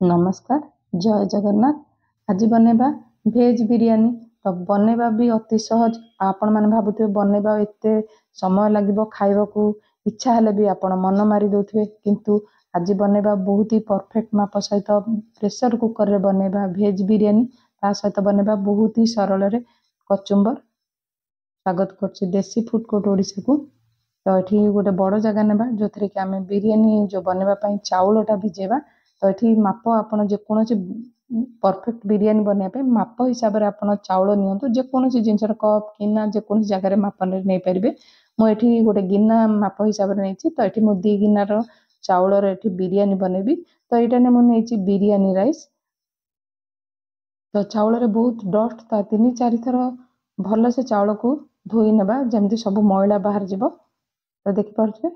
नमस्कार जय जगन्नाथ। आज बनैबा भेज बिरियानी। तो बनैबा भी अति सहज। आपण मैंने भावुवे बनैबा एते समय लगे खाइबा को इच्छा हेले भी आपण मन मारी दौथे, किंतु आज बनैबा बहुत ही परफेक्ट माप सहित प्रेशर कुकर रे बनैबा भेज बिरियानी। ता सहित बनैबा बहुत ही सरल रे कचुम्बर। स्वागत करछि देसी फूड कोर्ट ओडिशा को। तो ये गोटे बड़ जगह नेबा जो थरे कि आमे बिरियानी जो बनैबा पई चाउलटा भिजेबा। तो ये माप आपण जेकोसी परफेक्ट बिरियानी बनैबा पे माप हिसाब रे आपण चाउल नियंतु, जेकोसी जिनसर कप गिना जेकोसी जगह रे माप नै परिबे। मो एठी गोटे गिना माप हिसाब रे नैछि। तो एठी मो 2 गिनार चाउल रे एठी बिरियानी बनेबी। तो एटा ने मो नैछि बिरियानी राइस। तो चाउल रे बहुत डस्ट ता 3-4 थर भल से चाउल को धोई नेबा जेमति सब मैला बाहर जिवो। तो देखि पारुछे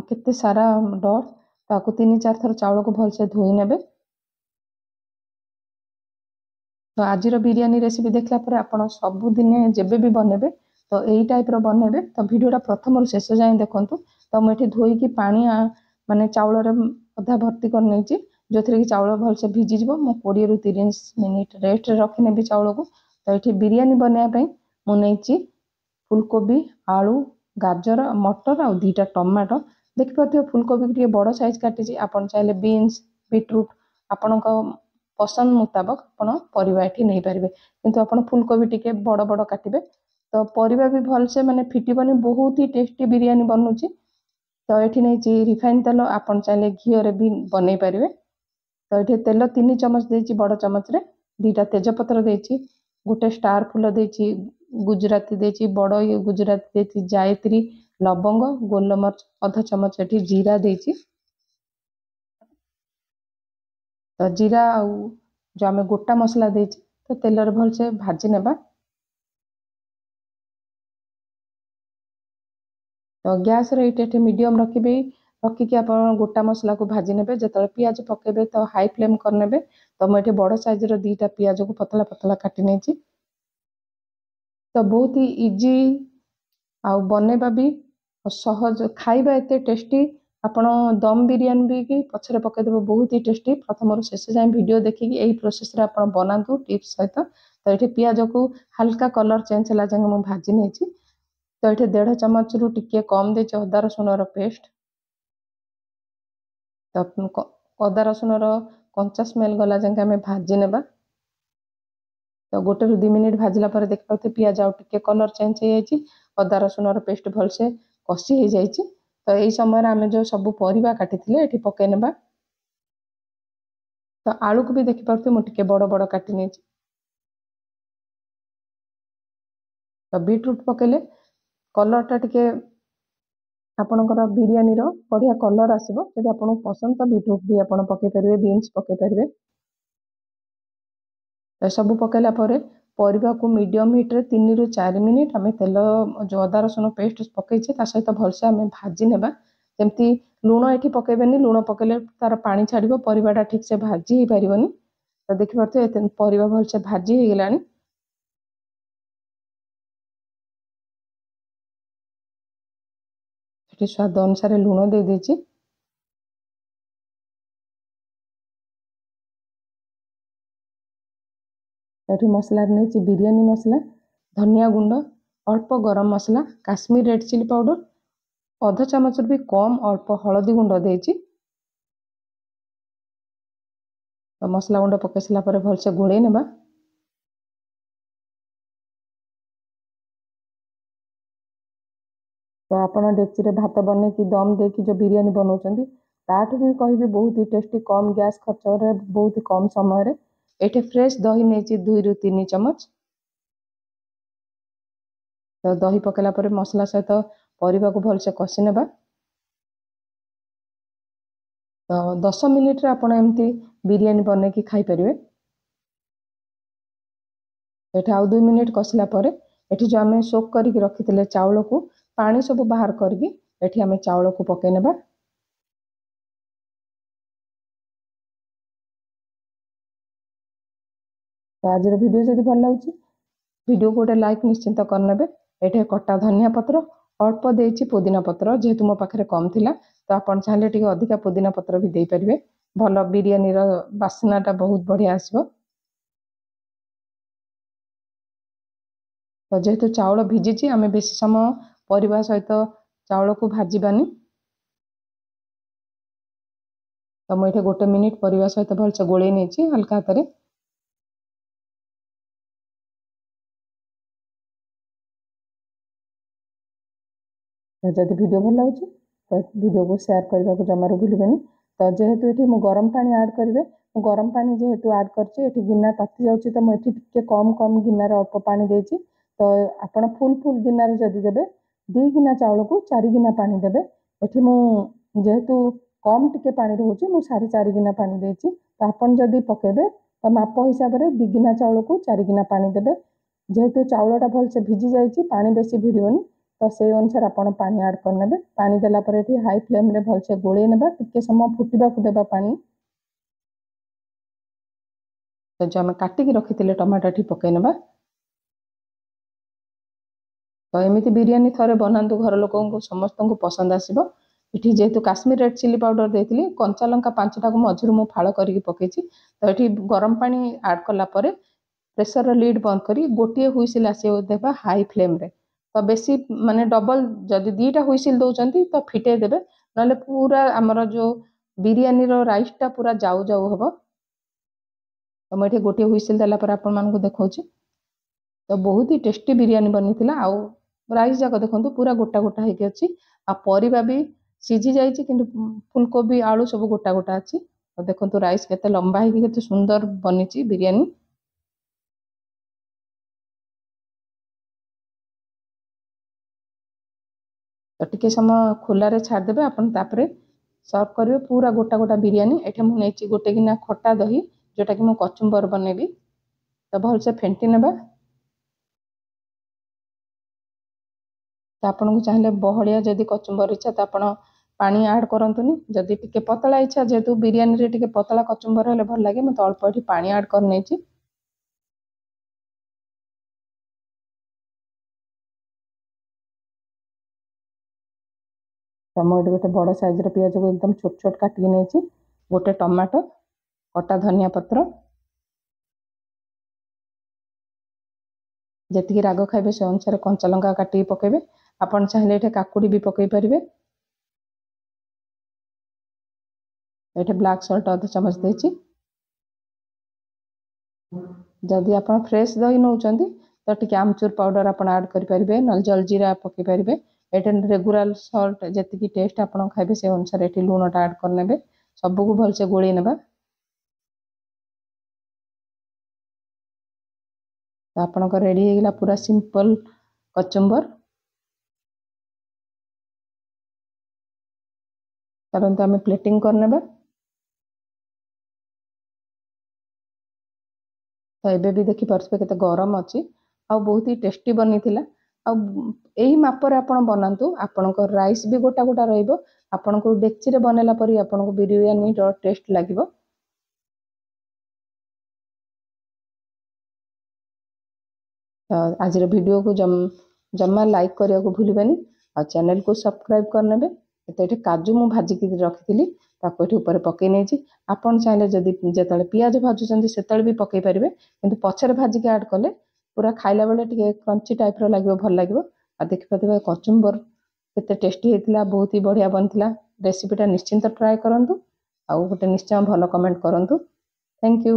केते सारा डस्ट, ताको 3-4 थर चाउल को भल से धोई नेबे। तो आज बिरियानी रेसिपी देखला पर आपण सब दिन जेबे भी बनेबे तो यही टाइप रो बनेबे। तो वीडियोटा प्रथम शेष जाए देखंतु। तो मैं धोई की पानी माने चाउल रे अधा भर्ती कर नैछि, जो थरे कि चाउल भल से भिजी जिवो। मो 20 रु 30 मिनिट रेस्ट रखि नेबी चाउल को। तो ये बिरियानी बनैया पई मो नैछि फुलकोबी, आलू, गाजर, मटर आ 2टा टमाटो। देखि पाथि फुलकोबी के बड़ साइज काटिछि। आपण चाहिले बीन्स, बीटरूट आपण पसंद मुताबक आपण परिबा एठी नहीं पारिबे, किंतु आपण फुलकोबी टिके बड़ बड़ काटिबे। तो परिबा भी भल से माने फिटिबनी, बहुत ही टेस्टी बिरियानी बनउछि। तो एठी नहीं रिफाइन तेल, आपण चाहिले घियो रे भी बनै पारिबे। तो एठी तेल 3 चमच देछि बड़ चमच रे, 2टा तेजपत्र देछि, गोटे स्टार फूल देछि, गुजराती देछि बड़ ये गुजराती देछि, जायत्री, लवंग, गोलमर्च आधा चमच, एठी जीरा देछि। तो जीरा आ जो आमे गोटा मसला देछि तो तेल रे भल से भाजी नेबा। तो गैस रे एटे मीडियम रखिबे, रखिकी आपण गोटा मसला को भाजी नेबे। जेतले पियाज पकेबे तो हाई फ्लेम कर नेबे। तो मैं एटे बड़ साइज रो 2टा पियाज को पतला पतला काटी नेछि। तो बहुत ही इजी आ बनेबा भी सहज, खाइबा एते टेस्टी। आपण दम बिरियानी भी कि पछरे पके देबो, बहुत ही टेस्टी। प्रथम शेष जाए वीडियो देखिकी एही प्रोसेस रे आपण बनातु टिप्स सहित। तो ये पियाज को हल्का कलर चेंज होला जंग मु भाजी नेछि। तो ये 1.5 चमच रु टिके कम देछि अदा रसुन रो पेस्ट। तो अदा रसुन रो कंचा स्मेल गला जंग हमें भाजी नेबा। तो 1 रु 2 मिनिट भाजला पर देख पाते पियाज आउ टिके कलर चेंज हो जाइछि, अदा रसुन रो पेस्ट भल से कसी हो जाइछि। तो यही समय आमे जो सब परिबा काटिथिले एठी पके नेबा। तो आलू को भी देखि पाते मु टिके बड़ बड़ काटी नेछि। तो बीटरूट पकेले कलरटा टिके आपणकर बिरियानी रो बढ़िया कलर आसीबो। यदि आपन पसंद तो बीटरूट भी आपन पके परिबे, बीन्स पके परिबे। तो सब पकेला परे परिबा को मीडियम हीट रे 3 रु 4 मिनिट आमे तेल जो अदा रसुन पेस्ट पकईछे ता सहित भल से आमे भाजी नेबा। जेमती लूण एठी पकेबेनी, लूण पकेले तार पानी छाड़िबो, परिबाटा ठीक से भाजी ही परिबोनी। तो देखि पारते एते परिबा भल से भाजी हे गेलानी। एठी स्वाद अनुसार लूण दे देछि। एठी मसला नेछि बिरियानी मसला, धनिया गुंड, अल्प गरम मसला, काश्मीर रेड चिली पाउडर, आधा चामच भी कम अल्प हलदी गुंड देछि। तो मसला गुंड पके सला पर भल से घोड़े नेबा। तो आपण डेक्ची रे भात बने कि दम दे कि जो बिरियानी बनाउछंती ताठू भी कहबे बहुत ही टेस्टी, कम गैस खर्च रे बहुत ही कम समय रे। एठे फ्रेश दही नेछि 2 रु 3 चमच। तो दही पकेला पर मसला सहित परिबा को भल से कसी नेबा। तो 10 मिनिट रे आपण एमती बिरियानी बने कि खाई परिबे। एठे आउ 2 मिनिट कसिला परे एठी जो आमे सोक करी रखिथिले चाउल को पानी सब बाहर करके एठी आमे चाउल को पके नेबा। तो आज वीडियो जदि भल लाଗୁଛି वीडियो को गोटे लाइक निश्चिंत करनेबे। एठे कटा धनिया पत्र अल्प देछि, पुदीना पत्र जेहेतु मो पाखरे कम थिला तो आपण चाहले टिके अधिका पुदीना पत्र भी देई परिबे। भल बिरियानी बास्नाटा बहुत बढ़िया आसो। तो जेहेतु चाउल भिजी आम बेसी समय परिवा सहित चाउल को भाजबानी। तो मुझे 1 मिनिट परिवा सहित भलसे गोले नहीं हल्का हाथ में। जदि वीडियो भल लगे तो वीडियो को शेयर करने को जमार भूलें। तो जेहेतु ये गरम पानी ऐड करेंगे गरम पानी जेहेतु ऐड कर गिना ताती जाऊँगी तो मुझे टे कम कम गिनार अल्प पानी देती। तो आपण फुल फुल गिनार जदि देवे 2 गिना चाउल को 4 गिना पानी देवे। ये जेहेतु कम टिके पानी रोचे मुझे 4.5 गिना पानी देती। तो आपन जदि पकेबे तो माप हिसाब से 2 गिना चाउल को 4 गिना पानी देवे। जेहेतु चाउलटा भलसे भिजी जाइए पानी बेसी भिड़ोनी तो से अनुसार आपण पानी ऐड करने। पानी देला पर ये हाई फ्लेम रे भलसे गोले नेबा टिके समय फुटवा को देबा पानी। तो जो आम काटिकी रखी टमाटो पकई नेबा। तो एमती बिरियानी थरे बनातु घर लोक समस्त को पसंद आसो। ये जेहेतु काश्मीर रेड चिली पाउडर देती कंचा लंका 5टा को मझिरू मु फाड़ करके पकई। तो ये गरम पानी ऐड कलापर प्रेसर लीड बंद कर गोटे हुइसिल आसे देबा हाई फ्लेम रे। तो बेसी माने डबल जदि 2टा हुइसिल दौरान तो फिटे देबे ना पूरा आमर जो बिरियानी राइसटा पूरा जाऊ जाऊ हम। तो मुझे गोटे हुइसिल देलापर आपण मानक देखा। तो बहुत ही टेस्टी बिरियानी बनी आउ राइस जाक देखो पूरा गोटा गोटा होगी अच्छी आ परिबा भी सीझी जाइए कि फुलकोबी आलू सब गोटा गोटा अच्छी। तो देखो राइस केते लंबा होगी केते सुंदर बनी बिरियानी। तो टिके समय खोलारे छाड़देवे आपन तापरे सर्व करेंगे पूरा गोटा गोटा बिरियानी। ये मुझे गोटे गिना खटा दही जोटा कि मुझे कचुम्बर बनैबी। तो भलसे फेंटी नेबा। तो आपन को चाहिए बहलिया जदि कचुम्बर इच्छा तो आपण पानी ऐड करंतुनी। जदि टिके पतला इच्छा जेहेतु बिरियानी रे टिके पतला कचुम्बर हेले भल लागे मैं तो अल्प एठी पानी ऐड कर नेछि। तो मुझे गोटे बड़ साइज पियाज को एकदम छोट छोट काटिक नहीं। गोटे टमाटो कटा धनिया पत्र जी राग खाइबे से अनुसार कंचा लंका काटिक पकेबे। आपन चाहिए ये काकुड़ी भी पकई पारे। ये ब्लैक सॉल्ट आधा चमच देछि। जदि आप फ्रेश दही नौ तो टी आमचूर पाउडर आप ऐड करेंगे ना जलजीरा पकई पारे। ये रेगुलर सॉल्ट जी टेस्ट आप खाइबे से अनुसार ये लुणटा ऐड करने सबको भलसे गोली नेबा। तो आपनक रेडी होगा पूरा सिंपल कचुम्बर। तो आम प्लेटिंग करने। तो ये भी देखिपे केते गरम अच्छी आ बहुत ही टेस्टी बनी थिला। आ यही मापर आपण बनातु आपणक राइस भी गोटा गोटा रहिबो। आपण को डेक्ची रे बनेला परी आपण को बिरियानी रो टेस्ट लागिबो। तो आज वीडियो को जमा लाइक करने को भूलबानी आ चैनल को सब्सक्राइब करने। तो ये काजू मु भाजिक रखी ताको ये ऊपर पकई नहीं। आपन चाहिए जदि जिते पियाज भाजुंट से भी पकई पारे कि पछरे भाजिक ऐड कले पूरा खाइला बेले टे क्रंची टाइप लगे भल लगे। आ देखिपे कचुम्बर केते टेस्टी होता बहुत ही बढ़िया बनता। रेसिपीटा निश्चिंत ट्राए करूँ। आउ गोटे निश्चय भल कमेंट करूँ। Thank you.